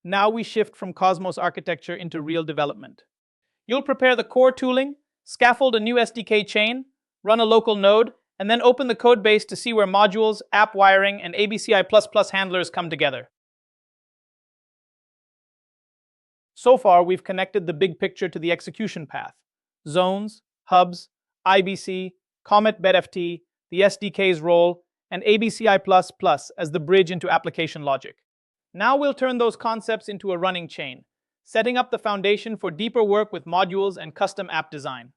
Now we shift from Cosmos architecture into real development. You'll prepare the core tooling, scaffold a new SDK chain, run a local node, and then open the codebase to see where modules, app wiring, and ABCI++ handlers come together. So far, we've connected the big picture to the execution path: zones, hubs, IBC, CometBFT, the SDK's role, and ABCI++ as the bridge into application logic. Now we'll turn those concepts into a running chain, setting up the foundation for deeper work with modules and custom app design.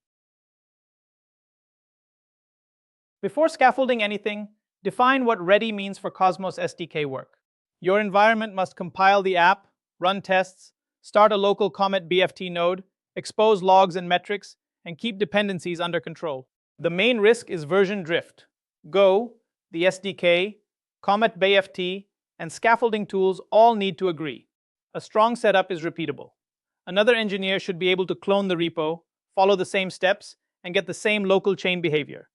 Before scaffolding anything, define what ready means for Cosmos SDK work. Your environment must compile the app, run tests, start a local CometBFT node, expose logs and metrics, and keep dependencies under control. The main risk is version drift. Go, the SDK, CometBFT, and scaffolding tools all need to agree. A strong setup is repeatable. Another engineer should be able to clone the repo, follow the same steps, and get the same local chain behavior.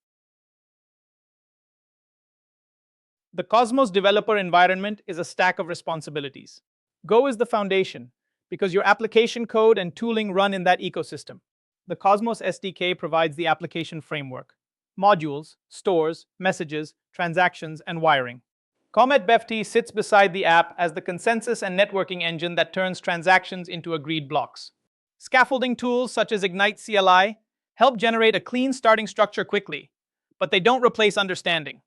The Cosmos developer environment is a stack of responsibilities. Go is the foundation, because your application code and tooling run in that ecosystem. The Cosmos SDK provides the application framework: modules, stores, messages, transactions, and wiring. CometBFT sits beside the app as the consensus and networking engine that turns transactions into agreed blocks. Scaffolding tools such as Ignite CLI help generate a clean starting structure quickly, but they don't replace understanding.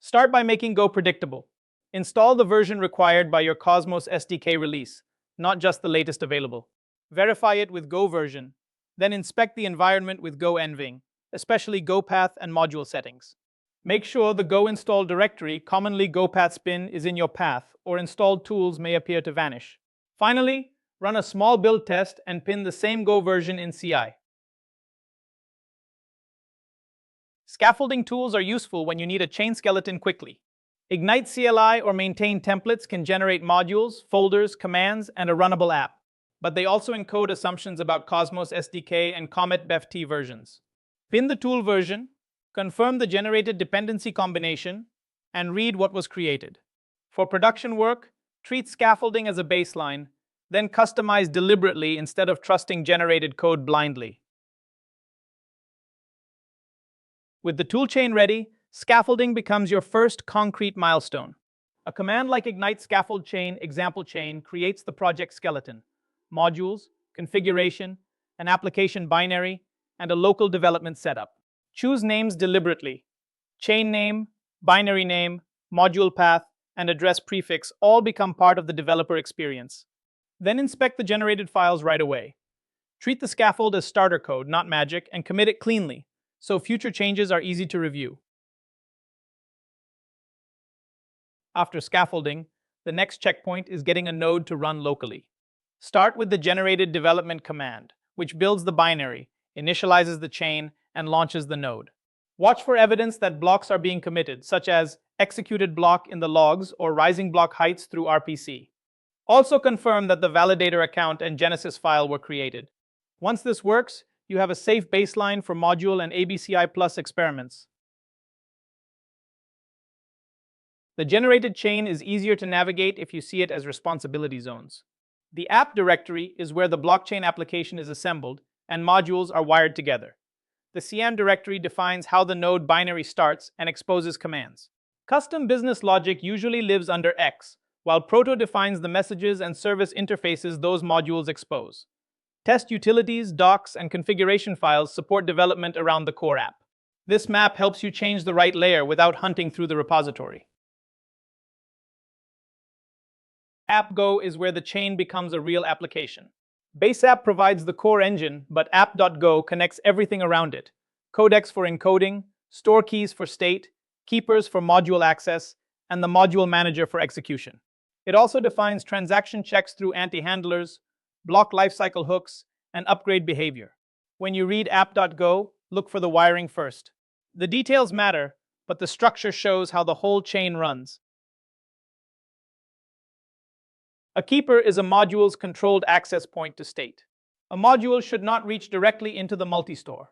Start by making Go predictable. Install the version required by your Cosmos SDK release, not just the latest available. Verify it with Go version, then inspect the environment with Go enving, especially Go path and module settings. Make sure the Go install directory, commonly Go path spin, is in your path, or installed tools may appear to vanish. Finally, run a small build test and pin the same Go version in CI. Scaffolding tools are useful when you need a chain skeleton quickly. Ignite CLI or maintain templates can generate modules, folders, commands, and a runnable app, but they also encode assumptions about Cosmos SDK and CometBFT versions. Pin the tool version, confirm the generated dependency combination, and read what was created. For production work, treat scaffolding as a baseline, then customize deliberately instead of trusting generated code blindly. With the toolchain ready, scaffolding becomes your first concrete milestone. A command like Ignite scaffold chain, example chain creates the project skeleton: modules, configuration, an application binary, and a local development setup. Choose names deliberately. Chain name, binary name, module path, and address prefix all become part of the developer experience. Then inspect the generated files right away. Treat the scaffold as starter code, not magic, and commit it cleanly, so future changes are easy to review. After scaffolding, the next checkpoint is getting a node to run locally. Start with the generated development command, which builds the binary, initializes the chain, and launches the node. Watch for evidence that blocks are being committed, such as executed block in the logs or rising block heights through RPC. Also confirm that the validator account and Genesis file were created. Once this works, you have a safe baseline for module and ABCI+ experiments. The generated chain is easier to navigate if you see it as responsibility zones. The app directory is where the blockchain application is assembled and modules are wired together. The CM directory defines how the node binary starts and exposes commands. Custom business logic usually lives under X, while Proto defines the messages and service interfaces those modules expose. Test utilities, docs, and configuration files support development around the core app. This map helps you change the right layer without hunting through the repository. AppGo is where the chain becomes a real application. Base app provides the core engine, but app.go connects everything around it: codecs for encoding, store keys for state, keepers for module access, and the module manager for execution. It also defines transaction checks through anti-handlers, block lifecycle hooks, and upgrade behavior. When you read app.go, look for the wiring first. The details matter, but the structure shows how the whole chain runs. A keeper is a module's controlled access point to state. A module should not reach directly into the multi-store.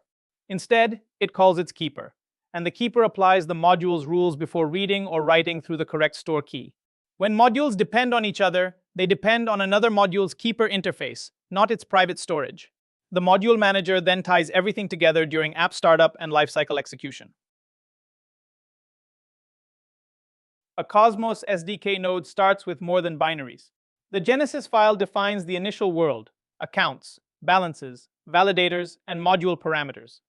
Instead, it calls its keeper, and the keeper applies the module's rules before reading or writing through the correct store key. When modules depend on each other, they depend on another module's keeper interface, not its private storage. The module manager then ties everything together during app startup and lifecycle execution. A Cosmos SDK node starts with more than binaries. The Genesis file defines the initial world, accounts, balances, validators, and module parameters.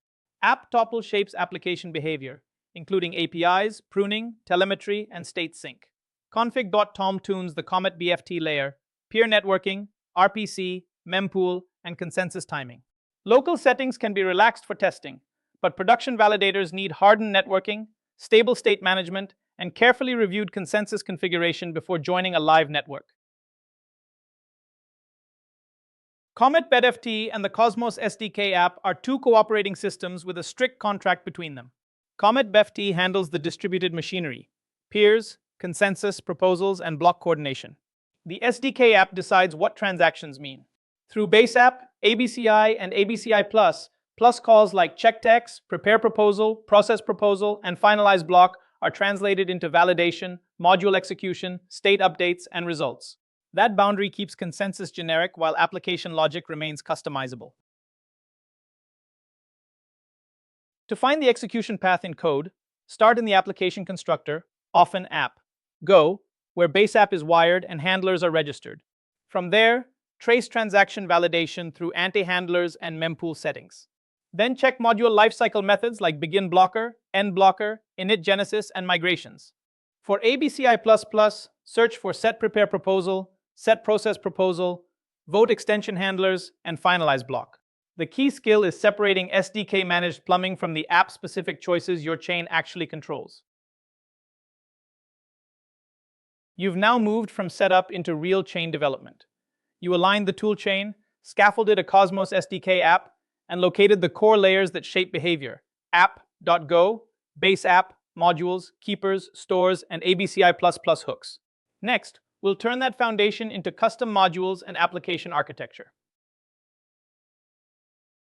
App tuple shapes application behavior, including APIs, pruning, telemetry, and state sync. Config.tom tunes the CometBFT layer, peer networking, RPC, mempool, and consensus timing. Local settings can be relaxed for testing, but production validators need hardened networking, stable state management, and carefully reviewed consensus configuration before joining a live network. CometBFT and the Cosmos SDK app are two cooperating systems with a strict contract between them. CometBFT handles the distributed machinery, peers, consensus, proposals, and block coordination. The SDK app decides what transactions mean. Through base app, ABCI, and ABCI+, plus calls like check text, prepare proposal, process proposal, and finalize block are translated into validation, module execution, state updates, and results. That boundary keeps consensus generic while application logic remains customizable. To find the execution path in code, start in the application constructor, often app. Go, where base app is wired and handlers are registered. From there, trace transaction validation through anti-handlers and mempool settings. Then check module lifecycle methods like begin blocker, end blocker, init genesis, and migrations. For ABCI++, search for set prepare proposal, set process proposal, vote extension handlers, and finalize block. The key skill is separating SDK managed plumbing from the app-specific choices your chain actually controls. You've now moved from setup into real chain development. You aligned the toolchain, scaffolded a Cosmos SDK app, and located the core layers that shape behavior: app.go, base app, modules, keepers, stores, and ABCI++ hooks. Next, we'll turn that foundation into custom modules and application architecture.